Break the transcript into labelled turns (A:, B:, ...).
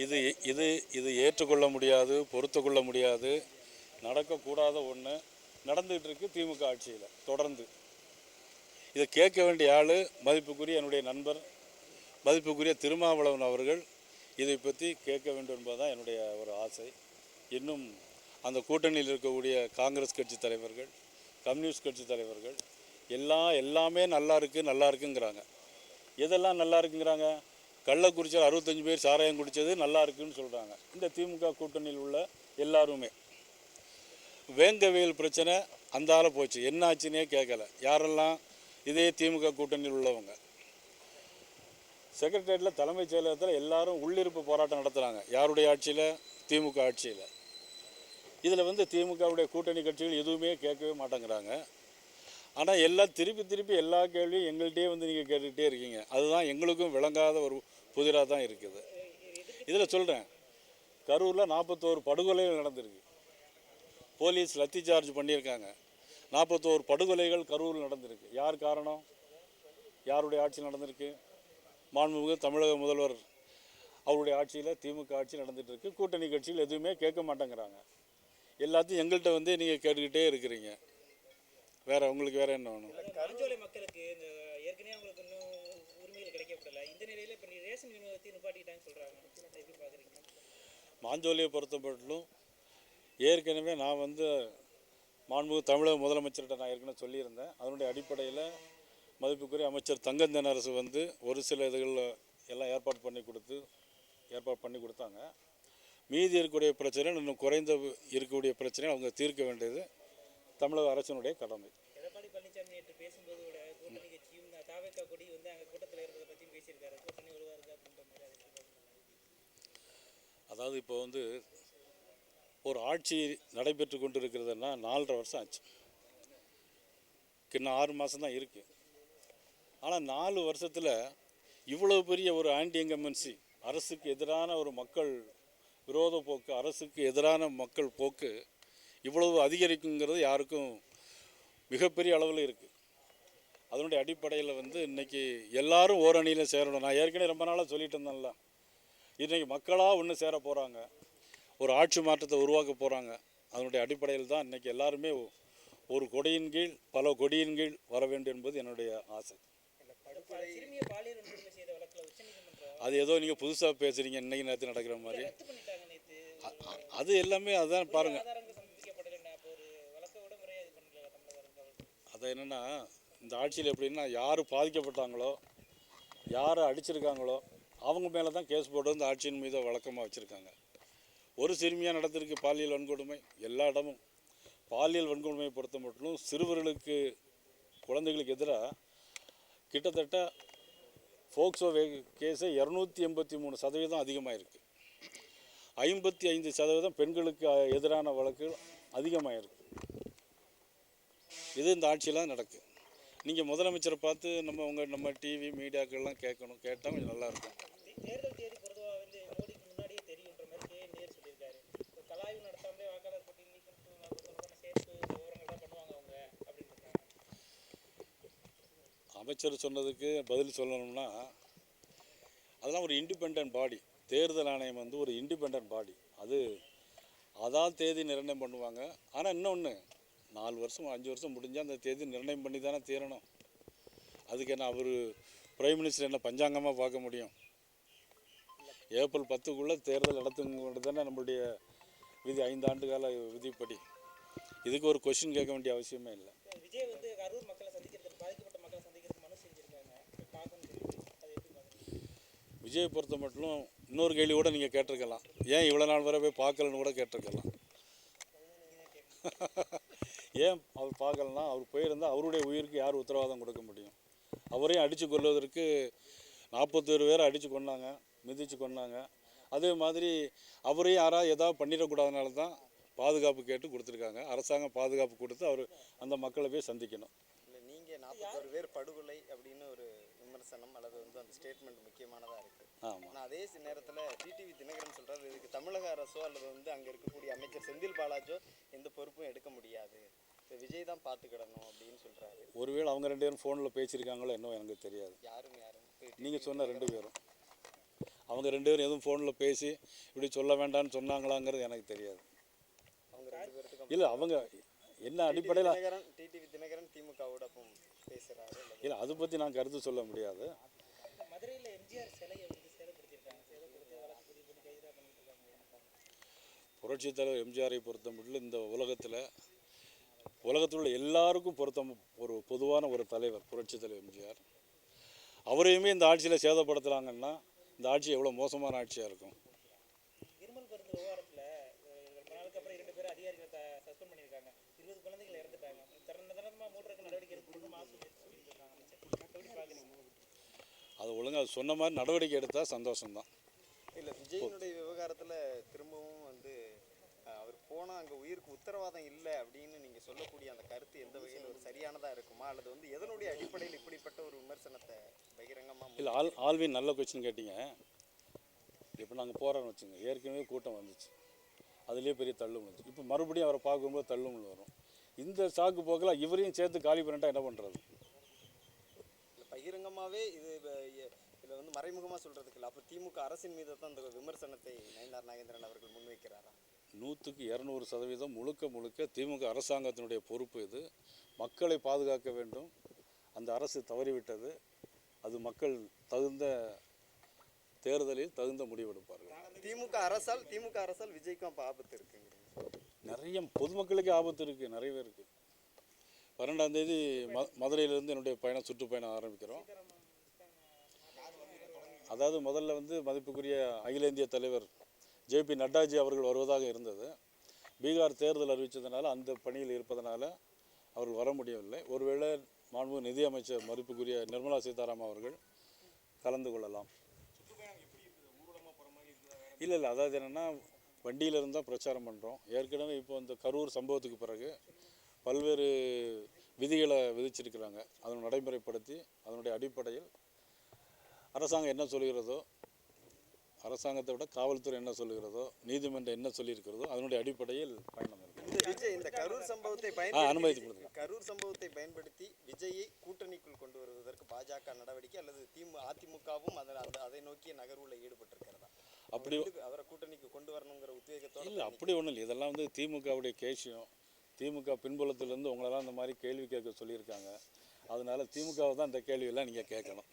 A: இது இது இது ஏற்றுக்கொள்ள முடியாது, பொறுத்து கொள்ள முடியாது, நடக்கக்கூடாத ஒன்று நடந்துகிட்டு இருக்கு திமுக ஆட்சியில் தொடர்ந்து. இதை கேட்க வேண்டிய ஆள் மதிப்புக்குரிய என்னுடைய நண்பர் மதிப்புக்குரிய திருமாவளவன் அவர்கள் இதை பற்றி கேட்க வேண்டும் என்பதுதான் என்னுடைய ஒரு ஆசை. இன்னும் அந்த கூட்டணியில் இருக்கக்கூடிய காங்கிரஸ் கட்சி தலைவர்கள், கம்யூனிஸ்ட் கட்சி தலைவர்கள் எல்லாமே நல்லா இருக்குங்கிறாங்க. எதெல்லாம் நல்லா இருக்குங்கிறாங்க? கள்ளக்குறிச்சியில் 65 பேர் சாராயம் குடித்தது நல்லா இருக்குன்னு சொல்கிறாங்க இந்த திமுக கூட்டணியில் உள்ள எல்லாருமே. வேங்கவேல் பிரச்சனை அந்தால போச்சு, என்ன ஆச்சுன்னே கேட்கல யாரெல்லாம் இதே திமுக கூட்டணியில் உள்ளவங்க. செக்ரட்டரியேட்டில் தலைமைச் செயலகத்தில் எல்லாரும் உள்ளிருப்பு போராட்டம் நடத்துகிறாங்க. யாருடைய ஆட்சியில்? திமுக ஆட்சியில். இதில் திமுகவுடைய கூட்டணி கட்சிகள் எதுவுமே கேட்கவே மாட்டேங்கிறாங்க. ஆனால் எல்லாம் திருப்பி எல்லா கேள்வியும் எங்கள்கிட்டயே நீங்கள் கேட்டுக்கிட்டே இருக்கீங்க. அதுதான் எங்களுக்கும் விளங்காத ஒரு புதிராக தான் இருக்குது. இதில் சொல்கிறேன், கரூரில் 41 படுகொலைகள் நடந்திருக்கு. போலீஸ் லத்தி சார்ஜ் பண்ணியிருக்காங்க. 41 படுகொலைகள் கரூரில் நடந்திருக்கு. யார் காரணம்? யாருடைய ஆட்சியில் நடந்திருக்கு? மாண்புமிகு தமிழக முதல்வர் அவருடைய ஆட்சியில் திமுக ஆட்சி நடந்துகிட்ருக்கு. கூட்டணி கட்சிகள் எதுவுமே கேட்க மாட்டேங்கிறாங்க. எல்லாத்தையும் எங்கள்கிட்ட நீங்கள் கேட்டுக்கிட்டே இருக்கிறீங்க. உங்களுக்கு வேறு என்ன வேணும்?
B: மாஞ்சோலை மக்களுக்கு இந்த ஏற்கனவே அவங்களுக்கு இன்னும் உரிமைகள் கிடைக்கப்படலை. இந்த நிலையில் இப்போ ரேஷன் விநியோகத்தை நிப்பாட்டிட்டான்னு சொல்கிறாங்க. எப்படி பார்க்குறீங்க?
A: மாஞ்சோலியை பொறுத்தப்பட்டிலும் ஏற்கனவே நான் மாண்புமிகு தமிழக முதலமைச்சர்கிட்ட நான் ஏற்கனவே சொல்லியிருந்தேன். அதனுடைய அடிப்படையில் மதிப்புக்குரிய அமைச்சர் தங்கம் தென்னரசு ஒரு சில இதுகளில் எல்லாம் ஏற்பாடு பண்ணி கொடுத்தாங்க. மீதி இருக்கக்கூடிய பிரச்சனை, இன்னும் குறைந்த இருக்கக்கூடிய பிரச்சனை அவங்க தீர்க்க வேண்டியது தமிழக அரசினுடைய கடமை.
B: எடப்பாடி பழனிசாமி நேற்று பேசும்போது கூட்டணி கட்சியும் தாவேக்கா கொடி அங்கே கூட்டத்தில் இருக்கிறத பற்றி பேசியிருக்காரு. கூட்டணி வருவாரு அப்படின்ற மாதிரி.
A: அதாவது இப்போ ஒரு ஆட்சி நடைபெற்று கொண்டு இருக்கிறதுனா 4.5 வருஷம் ஆச்சு. இன்னும் 6 மாதம் தான் இருக்குது. ஆனால் 4 வருஷத்தில் இவ்வளோ பெரிய ஒரு ஆன்டி இன்கம்பன்சி, அரசுக்கு எதிரான ஒரு மக்கள் விரோத போக்கு, அரசுக்கு எதிரான மக்கள் போக்கு இவ்வளவு அதிகரிக்குங்கிறது யாருக்கும் மிகப்பெரிய அளவில் இருக்குது. அதனுடைய அடிப்படையில் இன்றைக்கி எல்லாரும் ஓரணியில் சேரணும். நான் ஏற்கனவே ரொம்ப நாளாக சொல்லிட்டு இருந்தேன்ல, இன்றைக்கி மக்களாக ஒன்று சேர போகிறாங்க, ஒரு ஆட்சி மாற்றத்தை உருவாக்க போகிறாங்க. அதனுடைய அடிப்படையில் தான் இன்றைக்கி எல்லாருமே ஒரு கொடியின் கீழ் பல கொடியின் கீழ் வர வேண்டும் என்பது என்னுடைய ஆசை. அது ஏதோ நீங்கள் புதுசாக பேசுகிறீங்க, இன்றைக்கி நேற்று நடக்கிற மாதிரி. அது எல்லாமே அதுதான் பாருங்கள். அது என்னென்னா, இந்த ஆட்சியில் எப்படின்னா, யார் பாதிக்கப்பட்டாங்களோ, யாரை அடிச்சிருக்காங்களோ அவங்க மேலே தான் கேஸ் போட்டு இந்த ஆட்சியின் மீது வழக்கமாக வச்சுருக்காங்க. ஒரு சிறுமியாக நடந்திருக்கு பாலியல் வன்கொடுமை. எல்லா இடமும் பாலியல் வன்கொடுமையை பொறுத்த மட்டும் சிறுவர்களுக்கு, குழந்தைகளுக்கு எதிராக கிட்டத்தட்ட போக்சோ கேஸை 283% அதிகமாக இருக்குது. 55% பெண்களுக்கு எதிரான வழக்கு அதிகமாக இருக்குது. இது இந்த ஆட்சியெலாம் நடக்குது. நீங்கள் முதலமைச்சரை பார்த்து நம்ம டிவி மீடியாக்கள்லாம் கேட்கணும். கேட்டால் கொஞ்சம் நல்லாயிருக்கும்.
B: தேர்தல் தேதி பொதுவாக மோடிக்கு முன்னாடியே தெரியுன்ற மாதிரி நேர் சொல்லியிருக்காரு. கலாய்வு நடத்தாமலே வாக்காளர் பட்டியல் சேர்த்து விவரங்கள் தான் பண்ணுவாங்க அவங்க அப்படின்னு.
A: அமைச்சர் சொன்னதுக்கு பதில் சொல்லணும்னா, அதெல்லாம் ஒரு இண்டிபெண்ட் பாடி. தேர்தல் ஆணையம் ஒரு இண்டிபெண்ட் பாடி. அதான் தேதி நிர்ணயம் பண்ணுவாங்க. ஆனால் இன்னொன்று, 4 வருஷம் 5 வருஷம் முடிஞ்சால் அந்த தேதி நிர்ணயம் பண்ணி தானே தீரணும். அதுக்கு என்ன அவர் பிரைம் மினிஸ்டர் என்ன பஞ்சாங்கமாக பார்க்க முடியும்? ஏப்ரல் 10க்குள்ளே தேர்தல் நடத்துங்கிறது தானே நம்மளுடைய விதி, 5 ஆண்டு கால விதிப்படி. இதுக்கு ஒரு கொஸ்டின் கேட்க வேண்டிய அவசியமே இல்லை.
B: விஜய் கரூர் மக்களை சந்திக்கிறது, பாதிக்கப்பட்ட மக்களை சந்திக்கிறது மனு செஞ்சுருக்காங்க.
A: விஜயை பொறுத்த மட்டும் இன்னொரு கேள்வி கூட நீங்கள் கேட்டிருக்கலாம், ஏன் இவ்வளோ நாள் வரை போய் பார்க்கலன்னு கூட கேட்டிருக்கலாம். ஏன் அவர் பார்க்கலன்னா, அவர் போயிருந்தால் அவருடைய உயிருக்கு யார் உத்தரவாதம் கொடுக்க முடியும்? அவரையும் அடித்து கொள்வதற்கு 41 பேரை அடித்து கொண்டாங்க, மிதித்து கொண்டாங்க. அதே மாதிரி அவரையும் யாராவது ஏதாவது பண்ணிடக்கூடாதனால தான் பாதுகாப்பு கேட்டு கொடுத்துருக்காங்க. அரசாங்கம் பாதுகாப்பு கொடுத்து அவர் அந்த மக்களை போய் சந்திக்கணும்.
C: இல்லை, நீங்கள் 41 பேர் படுகொலை அப்படின்னு ஒரு விமர்சனம் அல்லது அந்த ஸ்டேட்மெண்ட் முக்கியமானதாக இருக்குது. ஆனால் அதே நேரத்தில் டிடிவி தினகரன் சொல்கிறார், இதுக்கு தமிழக அரசோ அல்லது அங்கே இருக்கக்கூடிய அமைச்சர் செந்தில் பாலாஜோ எந்த பொறுப்பும் எடுக்க முடியாது, விஜய் தான் பார்த்துக்கிடணும் அப்படின்னு சொல்கிறாரு.
A: ஒருவேளை அவங்க 2 பேரும் ஃபோனில் பேசியிருக்காங்களோ என்னவோ எனக்கு தெரியாது.
C: யாரும்
A: நீங்கள் சொன்ன 2 பேரும் அவங்க 2 பேரும் எதுவும் ஃபோனில் பேசி இப்படி சொல்ல வேண்டாம்னு சொன்னாங்களாங்கிறது எனக்கு தெரியாது.
C: அவங்க 2 பேர்த்துக்கும்
A: இல்லை அவங்க என்ன அடிப்படையில்
C: டிடிவி தினகரன் திமுகவோட அப்போ பேசுகிறாரு.
A: இல்லை அதை பற்றி நான் கருத்து சொல்ல முடியாது.
B: மதுரையில் எம்ஜிஆர் சிலையை வந்து சேதப்படுத்தியிருக்காங்க. சேதப்படுத்தி வழக்கு பதிவு பண்ணி கைதாக பண்ணிட்டு இருக்காங்க.
A: புரட்சித் தலைவர் எம்ஜிஆரை பொறுத்த மட்டும் இந்த உலகத்தில் உள்ள எல்லாருக்கும் ஒரு பொதுவான ஒரு தலைவர் புரட்சித் தலைவர் எம்ஜிஆர். அவரையுமே இந்த ஆட்சியில் சேதப்படுத்துகிறாங்கன்னா இந்த ஆட்சி எவ்வளோ மோசமான ஆட்சியாக இருக்கும்.
B: இருமல் மருந்து விவகாரத்தில் ரொம்ப நாளுக்கு அப்புறம் 2 பேர் அதிகாரிகளை சஸ்பெண்ட் பண்ணியிருக்காங்க. 20 குழந்தைகள் இறந்துட்டாங்க. தரமாக மூடுறதுக்கு நடவடிக்கை எடுக்கணும் சொல்லியிருக்காங்க அமைச்சர். எப்படி பார்க்குறீங்க?
A: அது ஒழுங்காக சொன்ன மாதிரி நடவடிக்கை எடுத்தால் சந்தோஷம்தான்.
C: இல்லை விஜயனுடைய விவகாரத்தில் திரும்பவும் வந்து அவர் போனால் அங்கே உயிருக்கு உத்தரவாதம் இல்லை அப்படின்னு நீங்கள் சொல்லக்கூடிய அந்த கருத்து எந்த வகையில் ஒரு சரியானதாக இருக்குமா, அல்லது வந்து எதனுடைய அடிப்படையில் இப்படிப்பட்ட ஒரு விமர்சனத்தை பகிரங்கமாக?
A: இல்லை ஆல்வின் நல்ல கொஸ்டின் கேட்டிங்க. இப்போ நாங்கள் போகிறோன்னு வச்சுங்க, ஏற்கனவே கூட்டம் வந்துச்சு, அதுலேயே பெரிய தள்ளும் வந்துச்சு. இப்போ மறுபடியும் அவரை பார்க்கும்போது தள்ளுமுள் வரும். இந்த சாக்கு போக்கில் இவரையும் சேர்த்து காலி பண்ணிட்டா என்ன பண்ணுறது?
C: பகிரங்கமாகவே இதில் வந்து மறைமுகமாக சொல்கிறதுக்கு இல்லை. அப்போ திமுக அரசின் மீது தான் இந்த விமர்சனத்தை நயினார் நாகேந்திரன் அவர்கள் முன்வைக்கிறாரா?
A: 100க்கு 200% முழுக்க திமுக அரசாங்கத்தினுடைய பொறுப்பு இது. மக்களை பாதுகாக்க வேண்டும். அந்த அரசு தவறிவிட்டது. அது மக்கள் தகுந்த தேர்தலில் தகுந்த முடிவெடுப்பார்கள்.
C: திமுக அரசால் விஜய்க்கும் அப்போ ஆபத்து இருக்குங்க.
A: நிறைய பொதுமக்களுக்கே ஆபத்து இருக்குது, நிறையவே இருக்குது. 12ஆம் தேதி மதுரையிலேருந்து என்னுடைய சுற்றுப்பயணம் ஆரம்பிக்கிறோம். அதாவது முதல்ல வந்து மதிப்புக்குரிய அகில இந்திய தலைவர் JP நட்டாஜி அவர்கள் வருவதாக இருந்தது. பீகார் தேர்தல் அறிவித்ததுனால அந்த பணியில் இருப்பதனால அவர்கள் வர முடியவில்லை. ஒருவேளை மாண்புமிகு நிதியமைச்சர் மதிப்புக்குரிய நிர்மலா சீதாராமன் அவர்கள் கலந்து கொள்ளலாம். இல்லை அதாவது என்னென்னா வண்டியில் இருந்தால் பிரச்சாரம் பண்ணுறோம். ஏற்கனவே இப்போ இந்த கரூர் சம்பவத்துக்கு பிறகு பல்வேறு விதிகளை விதிச்சிருக்கிறாங்க. அதை நடைமுறைப்படுத்தி அதனுடைய அடிப்படையில் அரசாங்கம் என்ன சொல்கிறதோ, அரசாங்கத்தை விட காவல்துறை என்ன சொல்லுகிறதோ, நீதிமன்றம் என்ன சொல்லியிருக்கிறதோ அதனுடைய அடிப்படையில் பயணம் இருக்குது.
C: இந்த கரூர் சம்பவத்தை கரூர் சம்பவத்தை பயன்படுத்தி விஜயை கூட்டணிக்குள் கொண்டு வருவதற்கு பாஜக நடவடிக்கை அல்லது அதிமுகவும் அதை நோக்கிய நகர்வுல ஈடுபட்டிருக்கிறதா? அப்படி அவரை கூட்டணிக்கு கொண்டு வரணுங்கிற உத்வேகத்தோட?
A: இல்லை அப்படி ஒன்றும் இல்லை. இதெல்லாம் வந்து திமுகவுடைய கேஷியம். திமுக பின்புலத்திலேருந்து உங்களெல்லாம் இந்த மாதிரி கேள்வி கேட்க சொல்லியிருக்காங்க. அதனால திமுகவை தான் இந்த கேள்வியெல்லாம் நீங்கள் கேட்கணும்.